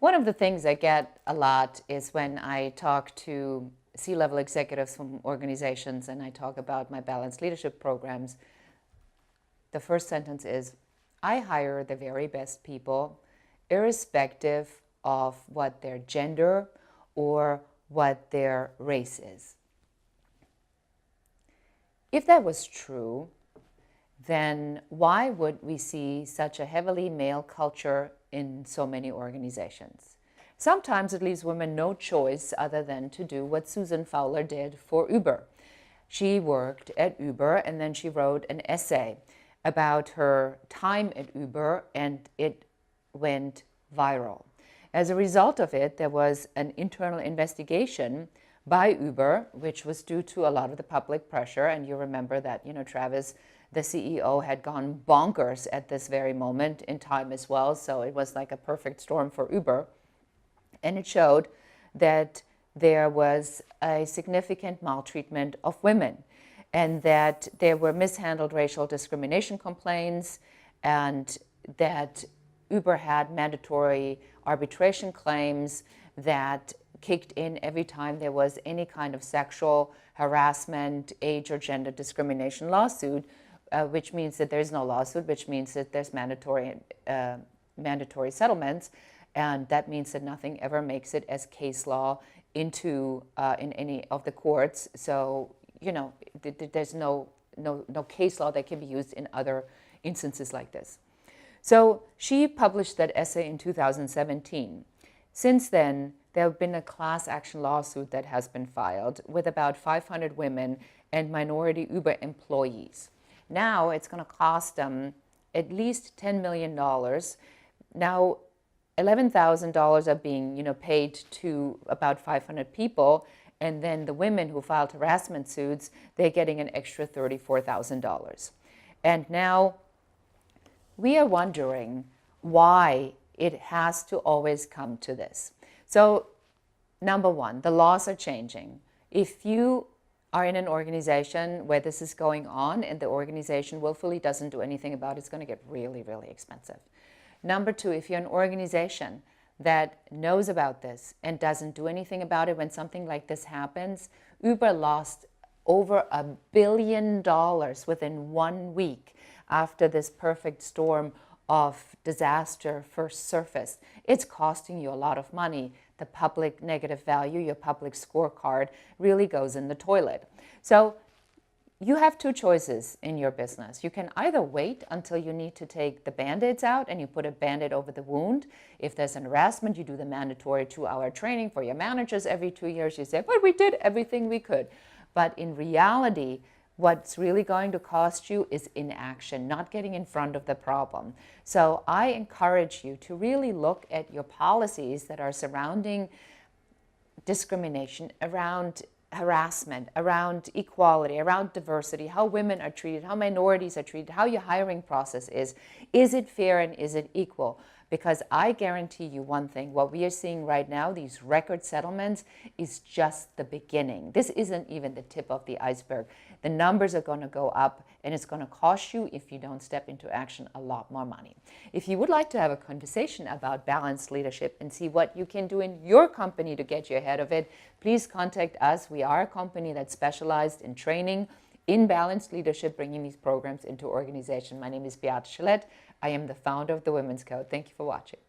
One of the things I get a lot is when I talk to C-level executives from organizations and I talk about my balanced leadership programs, the first sentence is, I hire the very best people, irrespective of what their gender or what their race is. If that was true, then why would we see such a heavily male culture in so many organizations? Sometimes it leaves women no choice other than to do what Susan Fowler did for Uber. She worked at Uber and then she wrote an essay about her time at Uber, and it went viral. As a result of it, there was an internal investigation by Uber, which was due to a lot of the public pressure. And you remember that, Travis, the CEO, had gone bonkers at this very moment in time as well. So it was like a perfect storm for Uber. And it showed that there was a significant maltreatment of women, and that there were mishandled racial discrimination complaints, and that Uber had mandatory arbitration claims that kicked in every time there was any kind of sexual harassment, age or gender discrimination lawsuit, which means that there's no lawsuit, which means that there's mandatory settlements, and that means that nothing ever makes it as case law into in any of the courts. So there's no case law that can be used in other instances like this. So she published that essay in 2017. Since then, there have been a class action lawsuit that has been filed with about 500 women and minority Uber employees. Now it's going to cost them at least $10 million. Now, $11,000 are being paid to about 500 people, and then the women who filed harassment suits, they're getting an extra $34,000. And now we are wondering why it has to always come to this. So number one, the laws are changing. If you are in an organization where this is going on and the organization willfully doesn't do anything about it, it's going to get really, really expensive. Number two, if you're an organization that knows about this and doesn't do anything about it when something like this happens, Uber lost over $1 billion within 1 week after this perfect storm of disaster first surfaced. It's costing you a lot of money. The public negative value, your public scorecard, really goes in the toilet. So you have two choices in your business. You can either wait until you need to take the Band-Aids out and you put a Band-Aid over the wound. If there's an harassment, you do the mandatory 2-hour training for your managers every 2 years. You say, but we did everything we could. But in reality, what's really going to cost you is inaction, not getting in front of the problem. So I encourage you to really look at your policies that are surrounding discrimination, around harassment, around equality, around diversity, how women are treated, how minorities are treated, how your hiring process is. Is it fair and is it equal? Because I guarantee you one thing, what we are seeing right now, these record settlements, is just the beginning. This isn't even the tip of the iceberg. The numbers are going to go up, and it's going to cost you, if you don't step into action, a lot more money. If you would like to have a conversation about balanced leadership and see what you can do in your company to get you ahead of it, please contact us. We are a company that's specialized in training in balanced leadership, bringing these programs into organization. My name is Beate Gillette. I am the founder of the Women's Code. Thank you for watching.